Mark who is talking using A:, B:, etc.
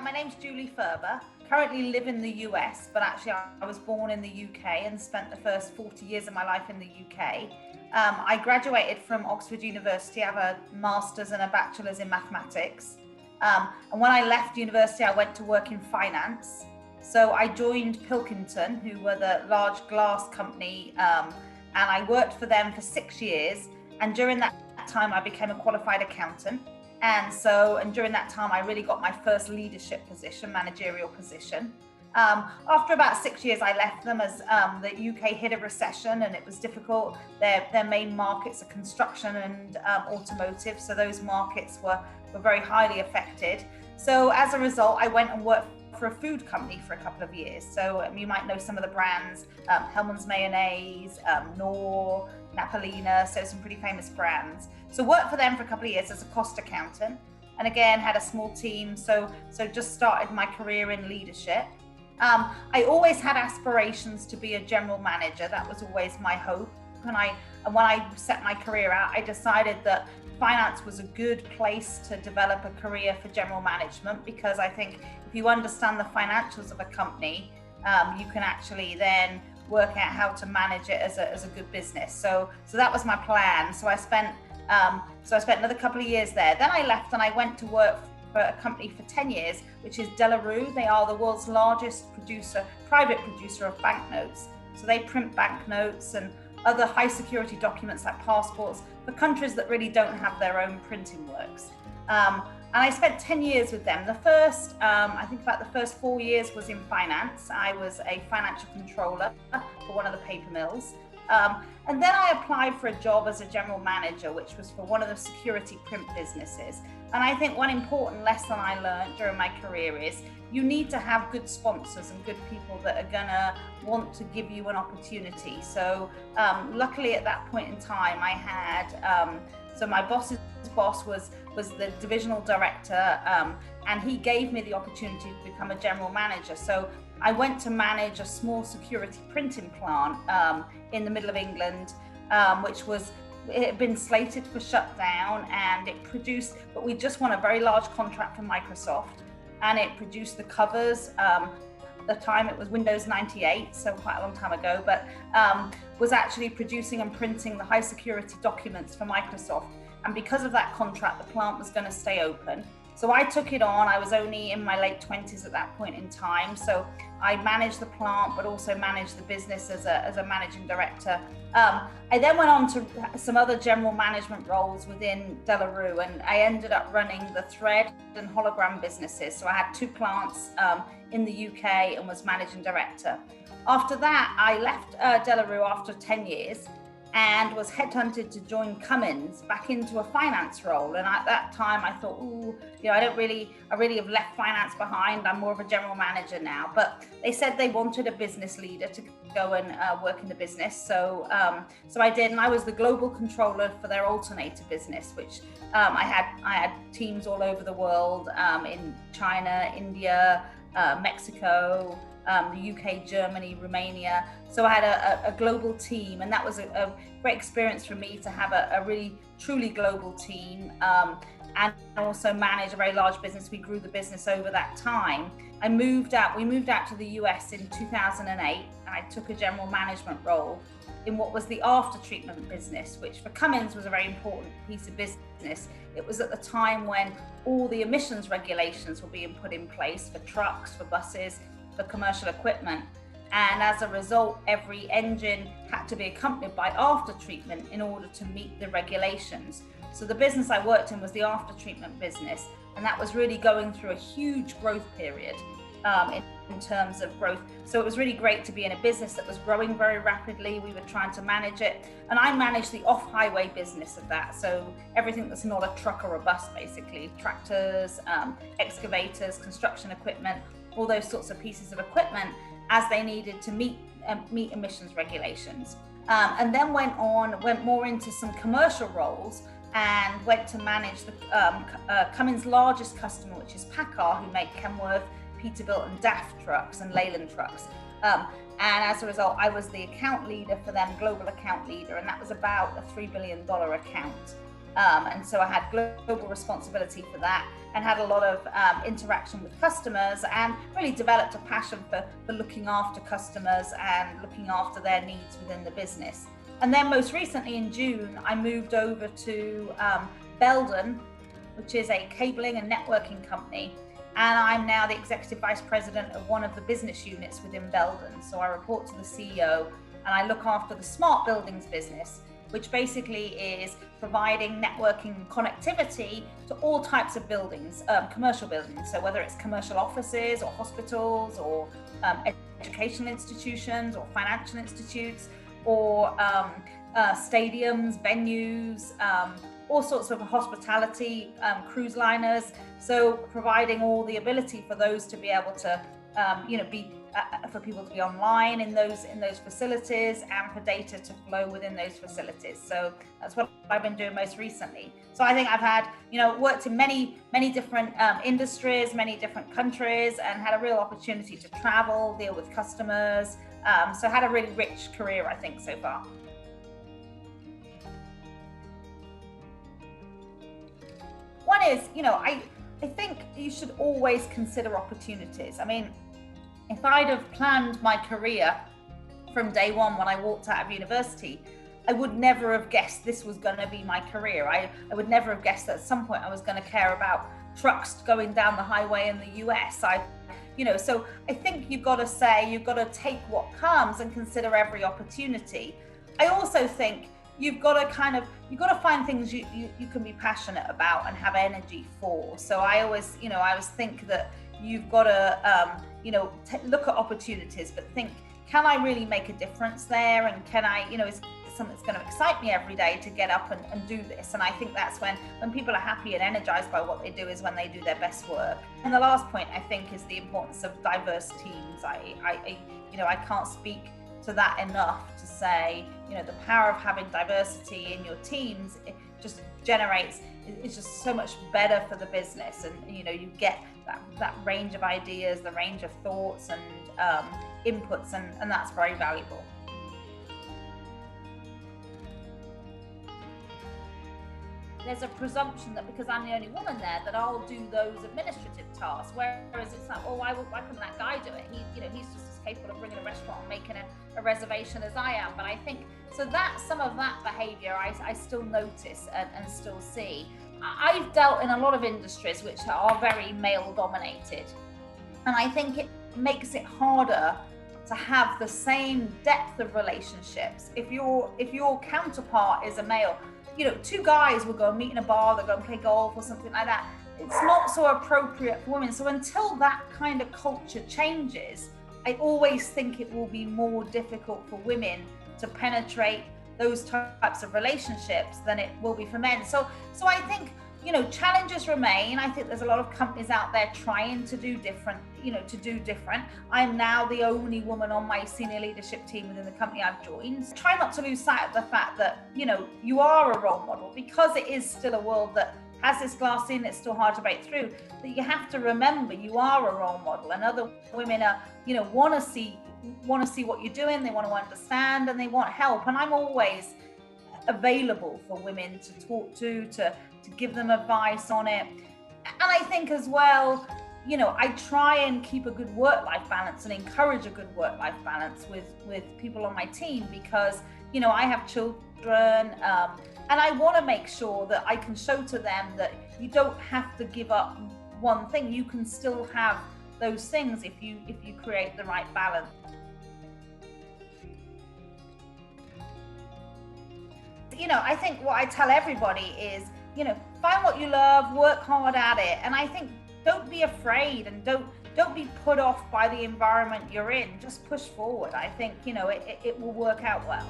A: My name's Julie FURBER. Currently live in the US, but actually I was born in the UK and spent the first 40 years of my life in the UK. I graduated from Oxford University. I have a master's and a bachelor's in mathematics. And when I left university, I went to work in finance. So I joined Pilkington, who were the large glass company, and I worked for them for 6 years. And during that time, I became a qualified accountant. And during that time, I really got my first leadership position, managerial position. After about 6 years, I left them as the UK hit a recession and it was difficult. Their main markets are construction and automotive. So those markets were very highly affected. So as a result, I went and worked for a food company for a couple of years. So you might know some of the brands, Hellmann's Mayonnaise, Knorr, Napolina, so some pretty famous brands. So worked for them for a couple of years as a cost accountant, and again had a small team. So just started my career in leadership. I always had aspirations to be a general manager. That was always my hope. And when I set my career out, I decided that finance was a good place to develop a career for general management, because I think if you understand the financials of a company, you can actually then work out how to manage it as a good business. So that was my plan. So I spent another couple of years there. Then I left and I went to work for a company for 10 years, which is De La Rue. They are the world's largest private producer of banknotes. So they print banknotes and other high security documents like passports for countries that really don't have their own printing works. And I spent 10 years with them. I think about the first 4 years was in finance. I was a financial controller for one of the paper mills. And then I applied for a job as a general manager, which was for one of the security print businesses. And I think one important lesson I learned during my career is you need to have good sponsors and good people that are gonna want to give you an opportunity. So luckily at that point in time, I had, so my boss's boss was the divisional director, and he gave me the opportunity to become a general manager. So I went to manage a small security printing plant in the middle of England, it had been slated for shutdown, and it produced, but we just won a very large contract from Microsoft, and it produced the covers. At the time it was Windows 98, so quite a long time ago, but was actually producing and printing the high security documents for Microsoft. And because of that contract, the plant was going to stay open. So I took it on. I was only in my late 20s at that point in time. So I managed the plant, but also managed the business as a managing director. I then went on to some other general management roles within De La Rue, and I ended up running the thread and hologram businesses. So I had 2 plants in the UK and was managing director. After that, I left De La Rue after 10 years. And was headhunted to join Cummins back into a finance role. And at that time I thought, I really have left finance behind. I'm more of a general manager now. But they said they wanted a business leader to go and work in the business. So I did, and I was the global controller for their alternator business, which I had teams all over the world, in China, India, Mexico, the UK, Germany, Romania. So I had a global team, and that was a great experience for me to have a really truly global team, and also manage a very large business. We grew the business over that time. We moved out to the US in 2008, and I took a general management role in what was the after treatment business, which for Cummins was a very important piece of business. It was at the time when all the emissions regulations were being put in place for trucks, for buses, for commercial equipment. And as a result, every engine had to be accompanied by after treatment in order to meet the regulations. So the business I worked in was the after treatment business, and that was really going through a huge growth period in terms of growth. So it was really great to be in a business that was growing very rapidly. We were trying to manage it, and I managed the off-highway business of that. So everything that's not a truck or a bus, basically, tractors, excavators, construction equipment, all those sorts of pieces of equipment as they needed to meet emissions regulations. And then went more into some commercial roles, and went to manage the Cummins' largest customer, which is PACCAR, who make Kenworth, Peterbilt and DAF trucks and Leyland trucks. And as a result, I was the account leader for them, global account leader, and that was about a $3 billion account. And so I had global responsibility for that. and had a lot of interaction with customers, and really developed a passion for looking after customers and looking after their needs within the business. And then most recently in June, I moved over to Belden, which is a cabling and networking company. And I'm now the executive vice president of one of the business units within Belden. So I report to the CEO and I look after the smart buildings business, which basically is providing networking and connectivity to all types of buildings, commercial buildings. So whether it's commercial offices or hospitals or educational institutions or financial institutes or stadiums, venues, all sorts of hospitality, cruise liners. So providing all the ability for those to be able to, for people to be online in those facilities and for data to flow within those facilities. So that's what I've been doing most recently. So I think I've had, worked in many different industries, many different countries, and had a real opportunity to travel, deal with customers. So had a really rich career, I think, so far. One is, I think you should always consider opportunities. I mean, if I'd have planned my career from day one when I walked out of university, I would never have guessed this was going to be my career. I would never have guessed that at some point I was going to care about trucks going down the highway in the US. So I think you've got to take what comes and consider every opportunity. I also think you've got to find things you can be passionate about and have energy for. So I always think that you've got to, look at opportunities, but think, can I really make a difference there? And can I, is something that's going to excite me every day to get up and do this? And I think that's when people are happy and energized by what they do, is when they do their best work. And the last point, I think, is the importance of diverse teams. I can't speak to that enough to say, the power of having diversity in your teams, it just generates, it's just so much better for the business. And, you get that range of ideas, the range of thoughts and inputs, and that's very valuable. There's a presumption that because I'm the only woman there, that I'll do those administrative tasks. Whereas it's like, why couldn't that guy do it? He's just as capable of bringing a restaurant and making a reservation as I am. But I think, so that some of that behavior I still notice and still see. I've dealt in a lot of industries which are very male dominated. And I think it makes it harder to have the same depth of relationships. If your counterpart is a male, two guys will go and meet in a bar, they'll go and play golf or something like that. It's not so appropriate for women. So until that kind of culture changes, I always think it will be more difficult for women to penetrate those types of relationships than it will be for men. So I think, challenges remain. I think there's a lot of companies out there trying to do different. I'm now the only woman on my senior leadership team within the company I've joined. Try not to lose sight of the fact that, you are a role model, because it is still a world that has this glass ceiling that's still hard to break through, that you have to remember you are a role model, and other women are, want to see what you're doing, they want to understand, and they want help. And I'm always available for women to talk to give them advice on it. And I think as well, I try and keep a good work-life balance and encourage a good work-life balance with people on my team, because, I have children, and I want to make sure that I can show to them that you don't have to give up one thing. You can still have those things if you create the right balance. I think what I tell everybody is, find what you love, work hard at it. And I think don't be afraid, and don't be put off by the environment you're in. Just push forward. I think, it will work out well.